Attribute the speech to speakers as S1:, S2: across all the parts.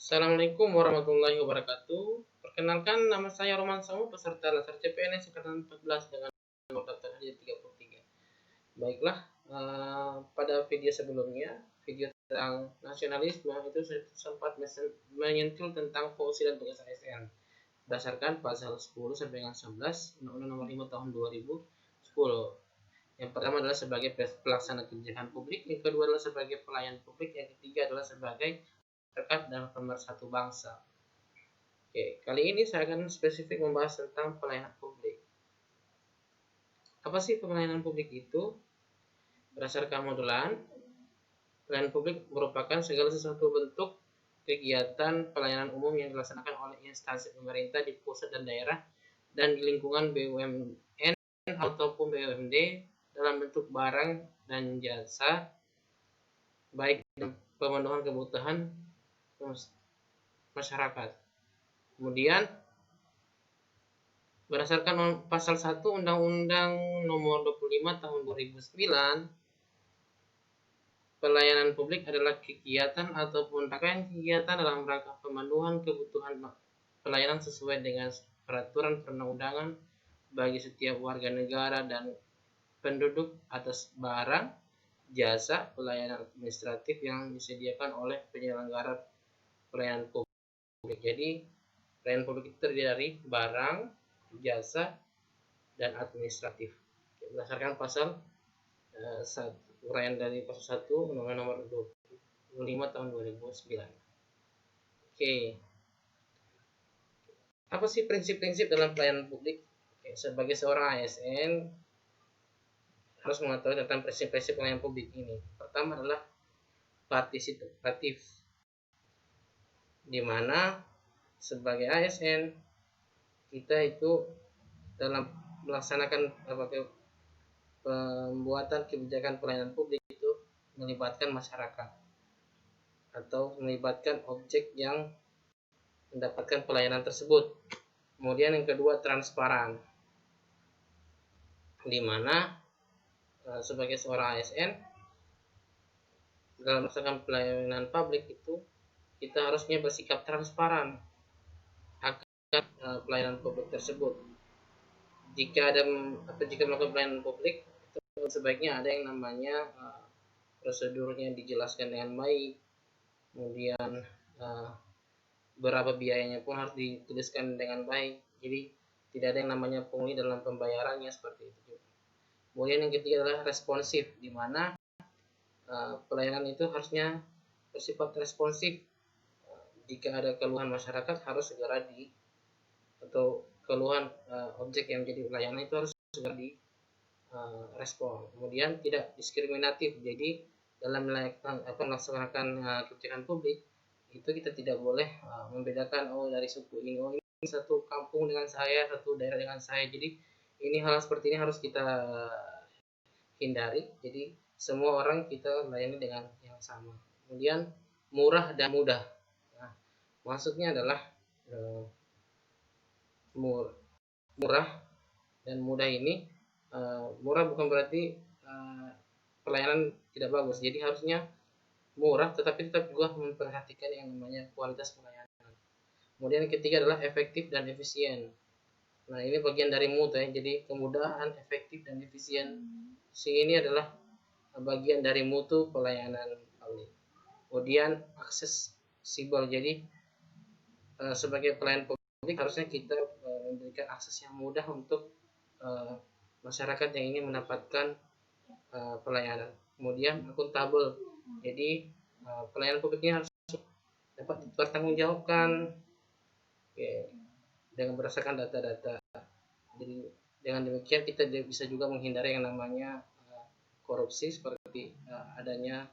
S1: Assalamualaikum warahmatullahi wabarakatuh. Perkenalkan, nama saya Roman Samu, peserta Laser CPNS Angkatan 14 dengan nomor daftar hadir 33. Baiklah, pada video sebelumnya, video tentang nasionalisme itu sempat menyentuh tentang fungsi dan tugas ASN berdasarkan pasal 10 sampai dengan 11 Undang-Undang Nomor 5 Tahun 2010. Yang pertama adalah sebagai pelaksana kebijakan publik, yang kedua adalah sebagai pelayan publik, yang ketiga adalah sebagai rekat dan pemersatu bangsa. Oke, kali ini saya akan spesifik membahas tentang pelayanan publik. Apa sih pelayanan publik itu? Berdasarkan modulan, pelayanan publik merupakan segala sesuatu bentuk kegiatan pelayanan umum yang dilaksanakan oleh instansi pemerintah di pusat dan daerah dan di lingkungan BUMN ataupun BUMD dalam bentuk barang dan jasa, baik pemenuhan kebutuhan masyarakat. Kemudian berdasarkan pasal 1 Undang-Undang Nomor 25 Tahun 2009, pelayanan publik adalah kegiatan ataupun rangkaian kegiatan dalam rangka pemenuhan kebutuhan pelayanan sesuai dengan peraturan perundang-undangan bagi setiap warga negara dan penduduk atas barang, jasa, pelayanan administratif yang disediakan oleh penyelenggara pelayanan publik. Jadi pelayanan publik itu terdiri dari barang, jasa, dan administratif. Berdasarkan pasal 1, uraian dari pasal 1 Undang-Undang Nomor 25 Tahun 2009. Oke. Apa sih prinsip-prinsip dalam pelayanan publik? Oke, sebagai seorang ASN harus mengetahui tentang prinsip-prinsip pelayanan publik ini. Pertama adalah partisipatif, di mana sebagai ASN kita itu dalam melaksanakan pembuatan kebijakan pelayanan publik itu melibatkan masyarakat atau melibatkan objek yang mendapatkan pelayanan tersebut. Kemudian yang kedua, transparan, di mana sebagai seorang ASN dalam melaksanakan pelayanan publik itu kita harusnya bersikap transparan akan pelayanan publik tersebut. Jika melakukan pelayanan publik, itu sebaiknya ada yang namanya prosedurnya dijelaskan dengan baik, kemudian berapa biayanya pun harus dituliskan dengan baik. Jadi tidak ada yang namanya pungli dalam pembayarannya, seperti itu. Kemudian yang ketiga adalah responsif, di mana pelayanan itu harusnya bersifat responsif. Jika ada keluhan masyarakat harus segera atau keluhan objek yang menjadi pelayanan itu harus segera direspon. Kemudian tidak diskriminatif, jadi dalam melaksanakan kebijakan publik itu kita tidak boleh membedakan dari suku ini, ini satu kampung dengan saya, satu daerah dengan saya. Jadi ini hal seperti ini harus kita hindari. Jadi semua orang kita layani dengan yang sama. Kemudian murah dan mudah. Nah, maksudnya adalah murah dan mudah ini, murah bukan berarti pelayanan tidak bagus. Jadi harusnya murah tetapi tetap juga memperhatikan yang namanya kualitas pelayanan. Kemudian yang ketiga adalah efektif dan efisien. Nah, ini bagian dari mutu ya. Jadi kemudahan, efektif, dan efisien ini adalah bagian dari mutu pelayanan publik. Kemudian aksesibel. Jadi sebagai pelayan publik harusnya kita memberikan akses yang mudah untuk masyarakat yang ingin mendapatkan pelayanan. Kemudian akuntabel. Jadi pelayanan publiknya harus dapat dipertanggungjawabkan dengan berdasarkan data-data. Jadi dengan demikian kita bisa juga menghindari yang namanya korupsi, seperti adanya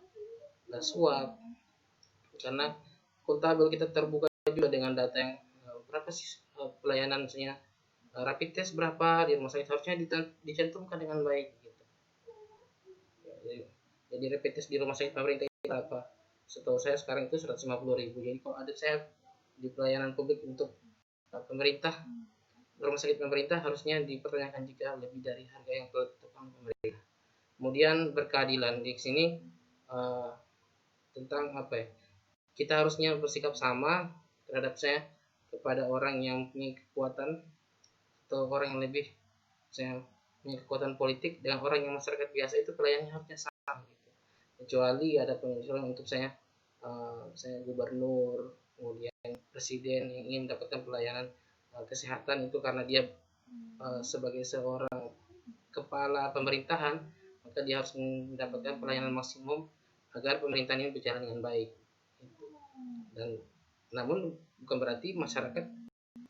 S1: suap, karena akuntabel, kita terbuka juga dengan data yang berapa sih pelayanan, misalnya rapid test berapa di rumah sakit, harusnya dicantumkan dengan baik gitu. Jadi rapid test di rumah sakit pemerintah itu berapa? Setahu saya sekarang itu 150.000. Jadi kalau ada saya di pelayanan publik untuk pemerintah, rumah sakit pemerintah, harusnya dipertanyakan jika lebih dari harga yang telah ditetapkan pemerintah. Kemudian berkeadilan, di sini tentang kita harusnya bersikap sama terhadap saya kepada orang yang punya kekuatan atau orang yang lebih saya punya kekuatan politik dengan orang yang masyarakat biasa, itu pelayanannya harusnya sama gitu. Kecuali ada pengusulan untuk saya gubernur, kemudian presiden yang ingin mendapatkan pelayanan kesehatan itu karena dia sebagai seorang kepala pemerintahan, maka dia harus mendapatkan pelayanan maksimum agar pemerintahan ini berjalan dengan baik. Dan namun bukan berarti masyarakat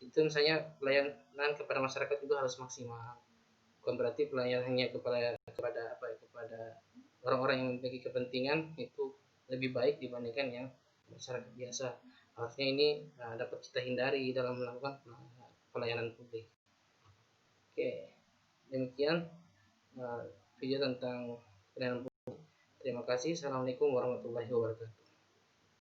S1: itu misalnya pelayanan kepada masyarakat juga harus maksimal. Bukan berarti pelayanannya kepada orang-orang yang memiliki kepentingan itu lebih baik dibandingkan yang masyarakat biasa. Harusnya ini dapat kita hindari dalam melakukan pelayanan publik. Oke, demikian video tentang pelayanan publik. Terima kasih. Assalamualaikum warahmatullahi wabarakatuh.